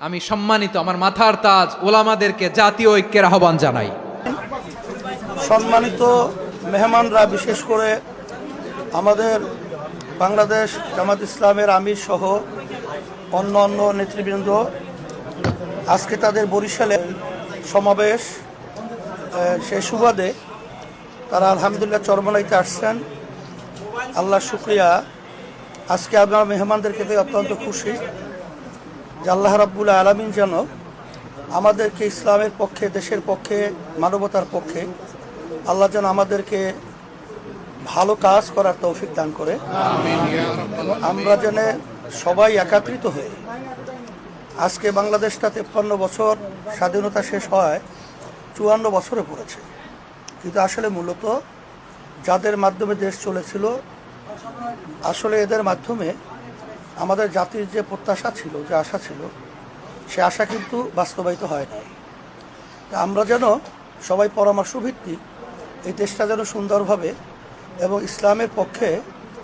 আমি সম্মানিত আমার মাথার তাজ ওলামাদেরকে জাতীয় ঐক্যের আহ্বান জানাই। সম্মানিত মেহমানরা, বিশেষ করে আমাদের বাংলাদেশ জামাত ইসলামের আমির সহ অন্য অন্য নেতৃবৃন্দ, আজকে তাদের বরিশালে সমাবেশ, সেই সুবাদে তারা আলহামদুলিল্লাহ চরমনাইতে আসছেন। আল্লাহ শুকরিয়া। আজকে আমরা মেহমানদেরকে পেয়ে অত্যন্ত খুশি যে আল্লাহ রাব্বুল আলামিন যেন আমাদেরকে ইসলামের পক্ষে, দেশের পক্ষে, মানবতার পক্ষে আল্লাহ যেন আমাদেরকে ভালো কাজ করার তৌফিক দান করে। আমরা যেন সবাই একত্রিত হয়ে, আজকে বাংলাদেশটা 53 বছর স্বাধীনতা শেষ হয় 54 বছরে পড়েছে, কিন্তু আসলে মূলত যাদের মাধ্যমে দেশ চলেছিল, আসলে এদের মাধ্যমে আমাদের জাতির যে প্রত্যাশা ছিল, যে আশা ছিল, সে আশা কিন্তু বাস্তবায়িত হয় না। আমরা যেন সবাই পরামর্শ ভিত্তিক এই দেশটা যেন সুন্দরভাবে এবং ইসলামের পক্ষে,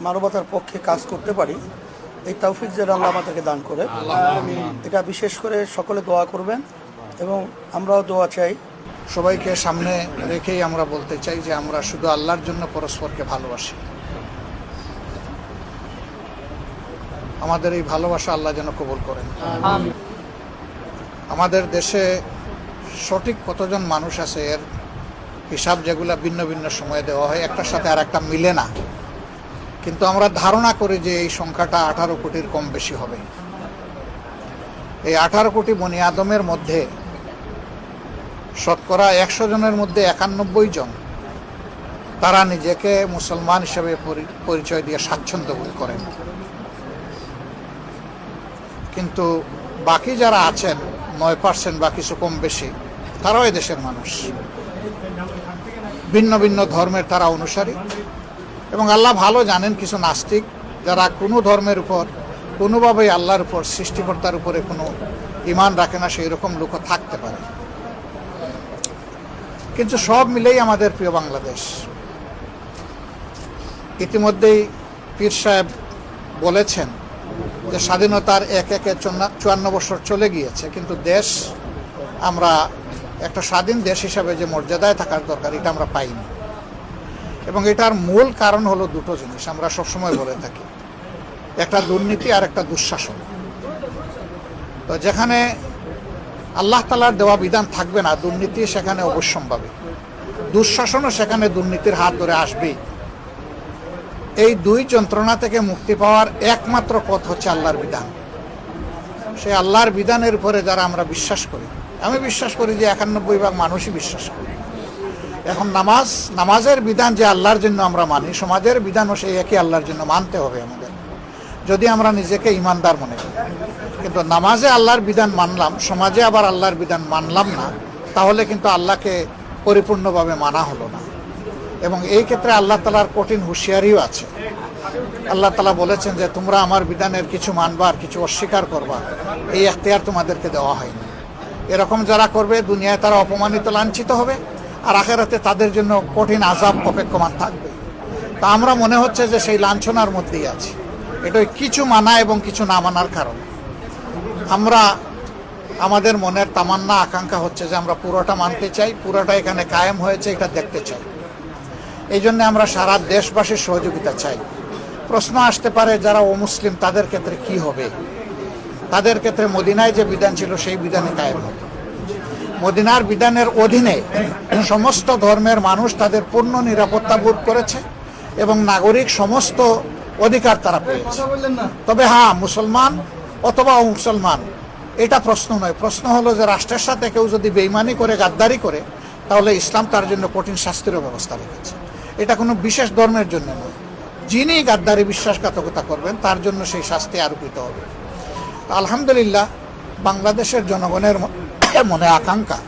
মানবতার পক্ষে কাজ করতে পারি, এই তৌফিক যেন আল্লাহ আমাদেরকে দান করে, এটা বিশেষ করে সকলে দোয়া করবেন এবং আমরাও দোয়া চাই। সবাইকে সামনে রেখেই আমরা বলতে চাই যে আমরা শুধু আল্লাহর জন্য পরস্পরকে ভালোবাসি। আমাদের এই ভালোবাসা আল্লাহ যেন কবুল করেন। আমাদের দেশে সঠিক কতজন মানুষ আছে এর হিসাব যেগুলো ভিন্ন ভিন্ন সময়ে দেওয়া হয়, একটার সাথে আর একটা মিলে না, কিন্তু আমরা ধারণা করি যে এই সংখ্যাটা 18 কোটির কম বেশি হবে। এই 18 কোটি বনি আদমের মধ্যে শতকরা 100 জনের মধ্যে 91 জন তারা নিজেকে মুসলমান হিসেবে পরিচয় দিয়ে স্বাচ্ছন্দ্য বোধ করেন, কিন্তু বাকি যারা আছেন 9% বা কিছু কম বেশি, তারাও এই দেশের মানুষ, ভিন্ন ভিন্ন ধর্মের তারা অনুসারী। এবং আল্লাহ ভালো জানেন কিছু নাস্তিক যারা কোনো ধর্মের উপর, কোনোভাবেই আল্লাহর উপর, সৃষ্টিকর্তার উপরে কোনো ঈমান রাখে না, সেই রকম লোকও থাকতে পারে। কিন্তু সব মিলেই আমাদের প্রিয় বাংলাদেশ। ইতিমধ্যেই পীর সাহেব বলেছেন যে স্বাধীনতার এক 54 বছর চলে গিয়েছে, কিন্তু দেশ, আমরা একটা স্বাধীন দেশ হিসাবে যে মর্যাদায় থাকার দরকার, এটা আমরা পাইনি। এবং এটার মূল কারণ হলো দুটো জিনিস, আমরা সবসময় বলে থাকি, একটা দুর্নীতি আর একটা দুঃশাসন। তো যেখানে আল্লাহ তাআলার দেওয়া বিধান থাকবে না, দুর্নীতি সেখানে অবশ্যম্ভাবী, দুঃশাসনও সেখানে দুর্নীতির হাত ধরে আসবেই। এই দুই যন্ত্রণা থেকে মুক্তি পাওয়ার একমাত্র পথ হচ্ছে আল্লাহর বিধান। সেই আল্লাহর বিধানের উপরে যারা আমরা বিশ্বাস করি, আমি বিশ্বাস করি যে 91% মানুষই বিশ্বাস করি। এখন নামাজের বিধান যে আল্লাহর জন্য আমরা মানি, সমাজের বিধানও সেই একই আল্লাহর জন্য মানতে হবে আমাদের, যদি আমরা নিজেকে ইমানদার মনে করি। কিন্তু নামাজে আল্লাহর বিধান মানলাম, সমাজে আবার আল্লাহর বিধান মানলাম না, তাহলে কিন্তু আল্লাহকে পরিপূর্ণভাবে মানা হলো না। এবং এই ক্ষেত্রে আল্লাহ তাআলার কঠিন হুঁশিয়ারিও আছে। আল্লাহ তাআলা বলেছেন যে তোমরা আমার বিধানের কিছু মানবা আর কিছু অস্বীকার করবা, এই এখতিয়ার তোমাদেরকে দেওয়া হয়নি। এরকম যারা করবে, দুনিয়ায় তারা অপমানিত, লাঞ্ছিত হবে, আর আখিরাতে তাদের জন্য কঠিন আযাব অপেক্ষমান থাকবে। তা আমরা মনে হচ্ছে যে সেই লাঞ্ছনার মধ্যেই আছি। এটা কিছু মানা এবং কিছু না মানার কারণ। আমরা, আমাদের মনের তামান্না, আকাঙ্ক্ষা হচ্ছে যে আমরা পুরোটা মানতে চাই, পুরোটা এখানে কায়েম হয়েছে এটা দেখতে চাই। এই জন্য আমরা সারা দেশবাসীর সহযোগিতা চাই। প্রশ্ন আসতে পারে যারা অমুসলিম তাদের ক্ষেত্রে কি হবে? তাদের ক্ষেত্রে মদিনায় যে বিধান ছিল সেই বিধানে কায়েম হবে। মদিনার বিধানের অধীনে সমস্ত ধর্মের মানুষ তাদের পূর্ণ নিরাপত্তা বোধ করেছে এবং নাগরিক সমস্ত অধিকার তারা পেয়েছে। তবে হ্যাঁ, মুসলমান অথবা অমুসলমান এটা প্রশ্ন নয়। প্রশ্ন হলো যে রাষ্ট্রের সাথে কেউ যদি বেইমানি করে, গাদ্দারি করে, তাহলে ইসলাম তার জন্য কঠিন শাস্তিরও ব্যবস্থা রেখেছে। এটা কোনো বিশেষ ধর্মের জন্য নয়, যিনি গাদ্দারি, বিশ্বাসঘাতকতা করবেন তার জন্য সেই শাস্তি আরোপিত হবে। আলহামদুলিল্লাহ, বাংলাদেশের জনগণের মনে আকাঙ্ক্ষা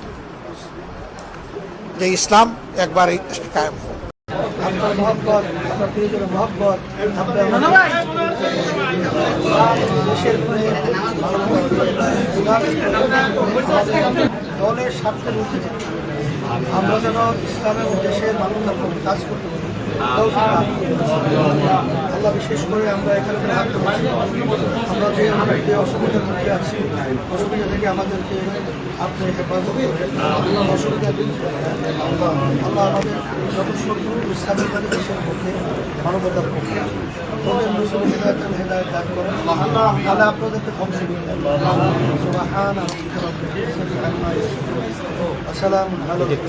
যে ইসলাম একবার এই দেশে কায়েম হোক। আপনার মহব্বত, আপনার প্রিয়জনের মহব্বত, দেশের দলের স্বার্থের ঊর্ধ্বে আমরা যেন ইসলামের দেশের মানবতার কাজ করতে পারি, আল্লাহ বিশেষ করে আমরা এখানে আমরা যে অসুবিধার মধ্যে আছি অসুবিধা থেকে আমাদেরকে আপনি হেফাজত করেন অসুবিধা দূর করেন। আল্লাহ আমাদের যত শত্রু ইসলামের কাছে দেশের পক্ষে মানবতার পক্ষে ওদের মুসলিম হেদায়ত দান করেন। আল্লাহ আপনাদেরকে ধ্বংস করেন। সুবহান আসসালামু আলাইকুম।